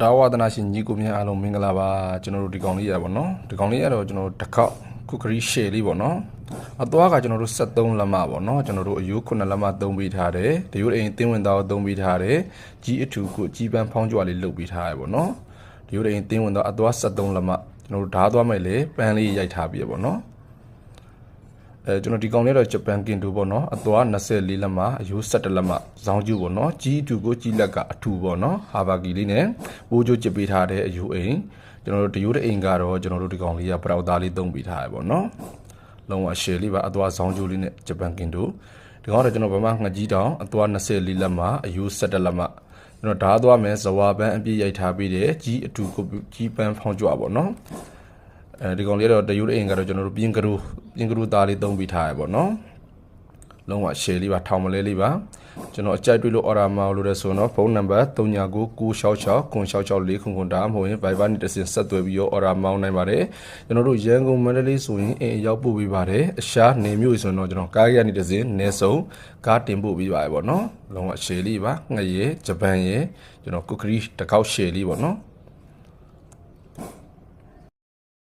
ဒါဝဒနာရှင်ညီကိုမြအားလုံးမင်္ဂလာပါကျွန်တော်တို့ဒီကောင်လေးရပါတော့ဒီကောင်လေးရတော့ကျွန်တော်တို့တစ်ခေါက်ခုခရီးရှယ်လေးပေါ့နော်အသွားကကျွန်တော်တို့73လက်မပေါ့နော်ကျွန်တော်တို့အယိုး9လက်မသုံးပေးထားတယ်ဒီရိုးအိမ်တင်းဝင်သားကိုသုံးပေးထားတယ်ကြီးအထူကိုကြီးပန်းဖောင်းကြွလေးလုပ်ပေးထားရပေါ့နော်ဒီရိုးအိမ်တင်းဝင်သားအသွား73လက်မကျွန်တော်တို့ဓာတ်သွားမယ်လေပန်းလေးရိုက်ထားပြီးပေါ့နော်ကျွန်တော်ဒီကောင်လေးတော့ဂျပန်ကင်တူပေါ့နော်အသွား24လက်မအယိုး17လက်မဇောင်းကျူပေါ့နော်ကြီးအထူကိုကြီးလက်ကအထူပေါ့နော်ဟာဘာကီလေးနဲ့ပိုးကျိုးကျစ်ပေးထားတဲ့အယိုးအိမ်ကျွန်တော်တို့တရိုးတဲ့အိမ်ကတော့ကျွန်တော်တို့ဒီကောင်လေးကပရောက်သားလေးသုံးပေးထားရပေါ့နော်လုံးဝရှယ်လေးပါအသွားဇောင်းကျိုးလေးနဲ့ဂျပန်ကင်တူဒီကောင်တော့ကျွန်တော်ဗမာငှက်ကြီးတောင်အသွား24လက်မအယိုး17လက်မကျွန်တော်ဓာတ်သွားမယ်ဇဝါပန်းအပြည့်ရိုက်ထားပေးတယ်ကြီးအထူကိုကြီးပန်းဖောင်းကြွပေါ့နော်ဒီကောင်လေးတော့တယူအိမ်ကတော့ကျွန်တော်တို့ပြင်ကရူသားလေးသုံးပြီးထားရပေါ့နော်လုံးဝရှယ်လေးပါထောင်မလဲလေးပါကျွန်တော်အကြိုက်တွေ့လို့အော်ဒါမောလို့ရဲဆိုတော့ဖုန်းနံပါတ်3999664664ဒါမှမဟုတ်ရင် Viber နဲ့တစ်ဆင့်ဆက်သွယ်ပြီးတော့အော်ဒါမောင်းနိုင်ပါတယ်ကျွန်တော်တို့ရန်ကုန်မန္တလေးဆိုရင်အိမ်ရောက်ပို့ပေးပါတယ်အရှားနေမျိုးဆိုတော့ကျွန်တော်ကားရနေတစ်ဆင့်နေစုံကားတင်ပို့ပေးပါတယ်ပေါ့နော်လုံးဝရှယ်လေးပါငှက်ရယ်ဂျပန်ရယ်ကျွန်တော်ကုကရီတစ်ခေါက်ရှယ်လေးပေါ့နော်